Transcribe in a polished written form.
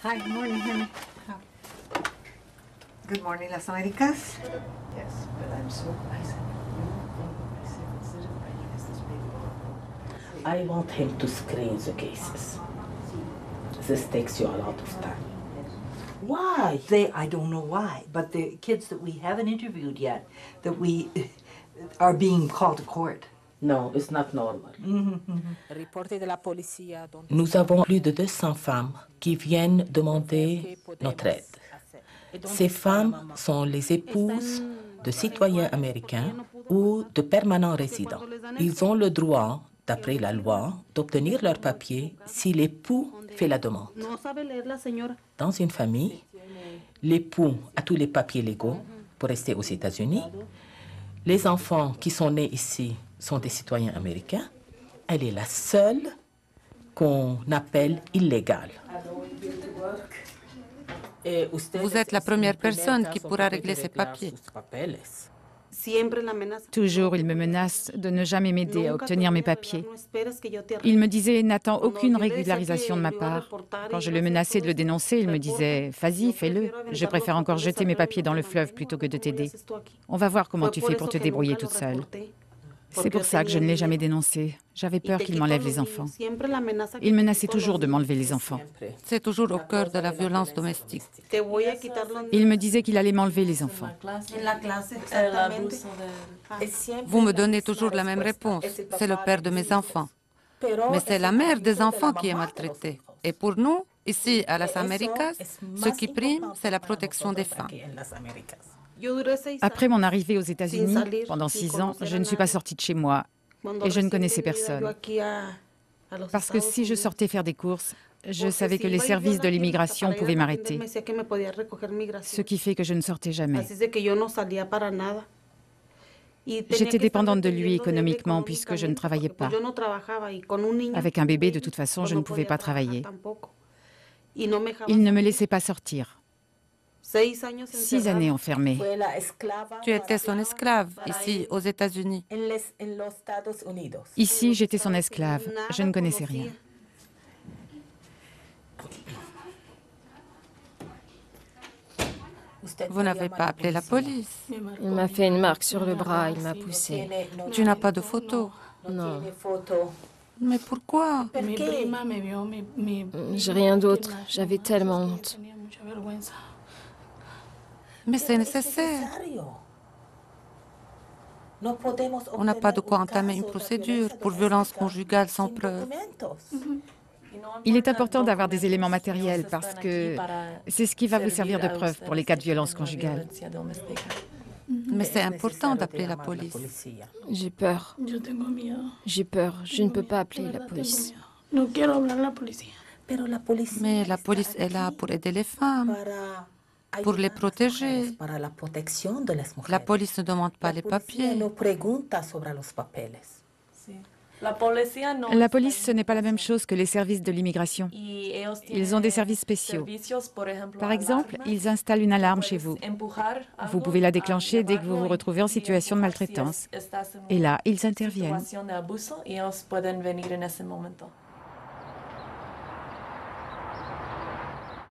Hi, good morning, honey. Good morning, Las Americas. Yes, but I'm so I want him to screen the cases. This takes you a lot of time. Why? I don't know why, but the kids that we haven't interviewed yet, that we are being called to court. No, it's not normal. Nous avons plus de 200 femmes qui viennent demander notre aide. Ces femmes sont les épouses de citoyens américains ou de permanents résidents. Ils ont le droit, d'après la loi, d'obtenir leurs papiers si l'époux fait la demande. Dans une famille, l'époux a tous les papiers légaux pour rester aux États-Unis. Les enfants qui sont nés ici sont des citoyens américains. Elle est la seule qu'on appelle illégale. Vous êtes la première personne qui pourra régler ces papiers. Toujours, il me menace de ne jamais m'aider à obtenir mes papiers. Il me disait « N'attends aucune régularisation de ma part ». Quand je le menaçais de le dénoncer, il me disait « Vas-y, fais-le. Je préfère encore jeter mes papiers dans le fleuve plutôt que de t'aider. On va voir comment tu fais pour te débrouiller toute seule ». C'est pour ça que je ne l'ai jamais dénoncé. J'avais peur qu'il m'enlève les enfants. Il menaçait toujours de m'enlever les enfants. C'est toujours au cœur de la violence domestique. Il me disait qu'il allait m'enlever les enfants. Vous me donnez toujours la même réponse. C'est le père de mes enfants. Mais c'est la mère des enfants qui est maltraitée. Et pour nous, ici à Las Américas, ce qui prime, c'est la protection des femmes. Après mon arrivée aux États-Unis, pendant 6 ans, je ne suis pas sortie de chez moi et je ne connaissais personne. Parce que si je sortais faire des courses, je savais que les services de l'immigration pouvaient m'arrêter. Ce qui fait que je ne sortais jamais. J'étais dépendante de lui économiquement puisque je ne travaillais pas. Avec un bébé, de toute façon, je ne pouvais pas travailler. Il ne me laissait pas sortir. 6 années enfermée. Tu étais son esclave ici aux États-Unis. Ici, j'étais son esclave. Je ne connaissais rien. Vous n'avez pas appelé la police. Il m'a fait une marque sur le bras, il m'a poussée. Tu n'as pas de photo. Non. Mais pourquoi? J'ai rien d'autre. J'avais tellement honte. Mais c'est nécessaire. On n'a pas de quoi entamer une procédure pour violence conjugale sans preuve. Il est important d'avoir des éléments matériels parce que c'est ce qui va vous servir de preuve pour les cas de violence conjugale. Mais c'est important d'appeler la police. J'ai peur. J'ai peur. Je ne peux pas appeler la police. Mais la police est là pour aider les femmes, pour les protéger. La police ne demande pas les papiers. La police, ce n'est pas la même chose que les services de l'immigration. Ils ont des services spéciaux. Par exemple, ils installent une alarme chez vous. Vous pouvez la déclencher dès que vous vous retrouvez en situation de maltraitance. Et là, ils interviennent.